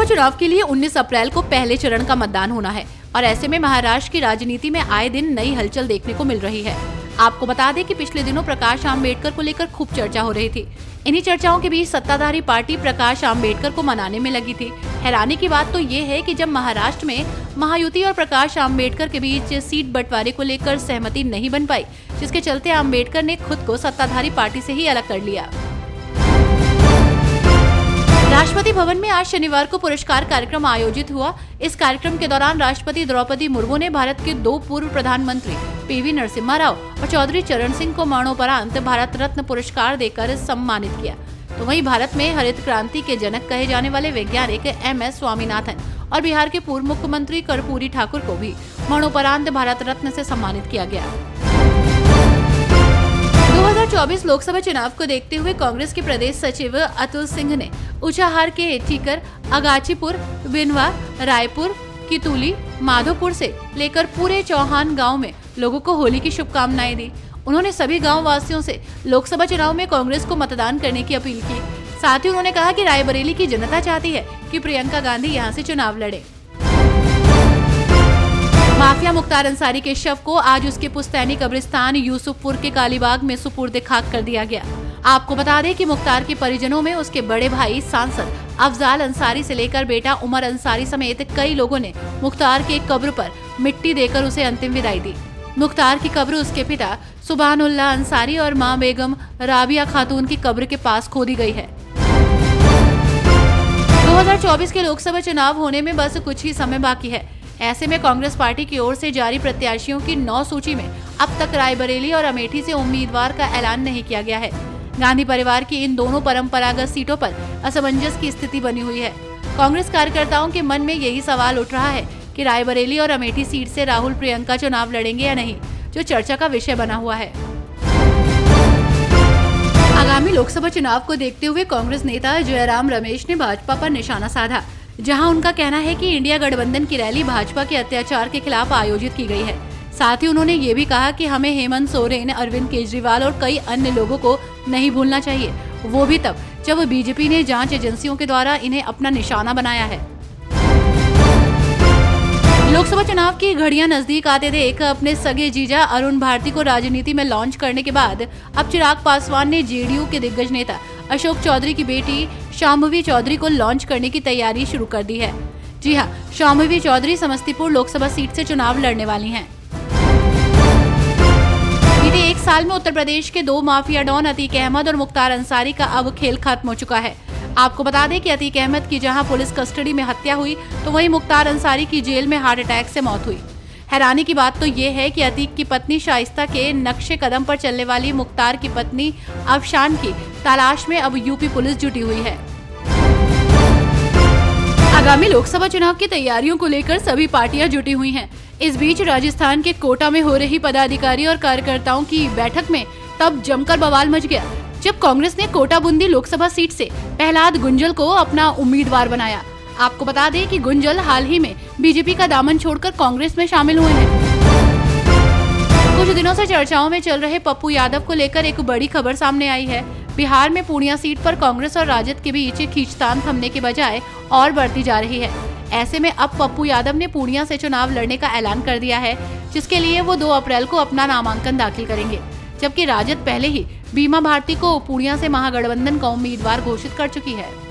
चुनाव के लिए 19 अप्रैल को पहले चरण का मतदान होना है और ऐसे में महाराष्ट्र की राजनीति में आए दिन नई हलचल देखने को मिल रही है। आपको बता दें कि पिछले दिनों प्रकाश आंबेडकर को लेकर खूब चर्चा हो रही थी। इन्हीं चर्चाओं के बीच सत्ताधारी पार्टी प्रकाश आंबेडकर को मनाने में लगी थी। हैरानी की बात तो ये है कि जब महाराष्ट्र में महायुति और प्रकाश आंबेडकर के बीच सीट बंटवारे को लेकर सहमति नहीं बन पाई, जिसके चलते आंबेडकर ने खुद को सत्ताधारी पार्टी से ही अलग कर लिया। राष्ट्रपति भवन में आज शनिवार को पुरस्कार कार्यक्रम आयोजित हुआ। इस कार्यक्रम के दौरान राष्ट्रपति द्रौपदी मुर्मू ने भारत के 2 पूर्व प्रधानमंत्री पीवी नरसिम्हा राव और चौधरी चरण सिंह को मरणोपरांत भारत रत्न पुरस्कार देकर सम्मानित किया। तो वहीं भारत में हरित क्रांति के जनक कहे जाने वाले वैज्ञानिक MS स्वामीनाथन और बिहार के पूर्व मुख्यमंत्री कर्पूरी ठाकुर को भी मरणोपरांत भारत रत्न से सम्मानित किया गया। 2024 लोकसभा चुनाव को देखते हुए कांग्रेस के प्रदेश सचिव अतुल सिंह ने ऊंचाहार के टीकर, अगाचीपुर, बिनवा, रायपुर, कितुली, माधोपुर से लेकर पूरे चौहान गांव में लोगों को होली की शुभकामनाएं दी। उन्होंने सभी गांव वासियों से लोकसभा चुनाव में कांग्रेस को मतदान करने की अपील की। साथ ही उन्होंने कहा कि रायबरेली की जनता चाहती है कि प्रियंका गांधी यहां से चुनाव लड़े। माफिया मुख्तार अंसारी के शव को आज उसके पुश्तैनी कब्रिस्तान यूसुफपुर के कालीबाग में सुपुर्द खाक कर दिया गया। आपको बता दें कि मुख्तार के परिजनों में उसके बड़े भाई सांसद अफजाल अंसारी से लेकर बेटा उमर अंसारी समेत कई लोगों ने मुख्तार के कब्र पर मिट्टी देकर उसे अंतिम विदाई दी। मुख्तार की कब्र उसके पिता सुभानुल्लाह अंसारी और मां बेगम राबिया खातून की कब्र के पास खोदी गई है। 2024 के लोकसभा चुनाव होने में बस कुछ ही समय बाकी है। ऐसे में कांग्रेस पार्टी की ओर से जारी प्रत्याशियों की 9 सूची में अब तक रायबरेली और अमेठी से उम्मीदवार का ऐलान नहीं किया गया है। गांधी परिवार की इन दोनों परंपरागत सीटों पर असमंजस की स्थिति बनी हुई है। कांग्रेस कार्यकर्ताओं के मन में यही सवाल उठ रहा है कि रायबरेली और अमेठी सीट से राहुल प्रियंका चुनाव लड़ेंगे या नहीं, जो चर्चा का विषय बना हुआ है। आगामी लोकसभा चुनाव को देखते हुए कांग्रेस नेता जयराम रमेश ने भाजपा पर निशाना साधा, जहां उनका कहना है कि इंडिया गठबंधन की रैली भाजपा के अत्याचार के खिलाफ आयोजित की गई है। साथ ही उन्होंने ये भी कहा कि हमें हेमंत सोरेन, अरविंद केजरीवाल और कई अन्य लोगों को नहीं भूलना चाहिए, वो भी तब जब बीजेपी ने जांच एजेंसियों के द्वारा इन्हें अपना निशाना बनाया है। लोकसभा चुनाव की घड़ियां नजदीक आते देख अपने सगे जीजा अरुण भारती को राजनीति में लॉन्च करने के बाद अब चिराग पासवान ने जेडीयू के दिग्गज नेता अशोक चौधरी की बेटी शांभवी चौधरी को लॉन्च करने की तैयारी शुरू कर दी है। जी हां, शांभवी चौधरी समस्तीपुर लोकसभा सीट से चुनाव लड़ने वाली हैं। बीते 1 साल में उत्तर प्रदेश के 2 माफिया डॉन अतीक अहमद और मुख्तार अंसारी का अब खेल खत्म हो चुका है। आपको बता दें कि अतीक अहमद की जहां पुलिस कस्टडी में हत्या हुई, तो वहीं मुख्तार अंसारी की जेल में हार्ट अटैक से मौत हुई। हैरानी की बात तो ये है कि अतीक की पत्नी शाइस्ता के नक्शे कदम पर चलने वाली मुख्तार की पत्नी अफशान की तलाश में अब यूपी पुलिस जुटी हुई है। आगामी लोकसभा चुनाव की तैयारियों को लेकर सभी पार्टियां जुटी हुई हैं। इस बीच राजस्थान के कोटा में हो रही पदाधिकारी और कार्यकर्ताओं की बैठक में तब जमकर बवाल मच गया, जब कांग्रेस ने कोटा बूंदी लोकसभा सीट से प्रहलाद गुंजल को अपना उम्मीदवार बनाया। आपको बता दें कि गुंजल हाल ही में बीजेपी का दामन छोड़कर कांग्रेस में शामिल हुए हैं। कुछ दिनों से चर्चाओं में चल रहे पप्पू यादव को लेकर एक बड़ी खबर सामने आई है। बिहार में पूर्णिया सीट पर कांग्रेस और राजद के बीच खींचतान थमने के बजाय और बढ़ती जा रही है। ऐसे में अब पप्पू यादव ने पूर्णिया से चुनाव लड़ने का ऐलान कर दिया है, जिसके लिए वो 2 अप्रैल को अपना नामांकन दाखिल करेंगे, जबकि राजद पहले ही बीमा भारती को पूर्णिया से महागठबंधन का उम्मीदवार घोषित कर चुकी है।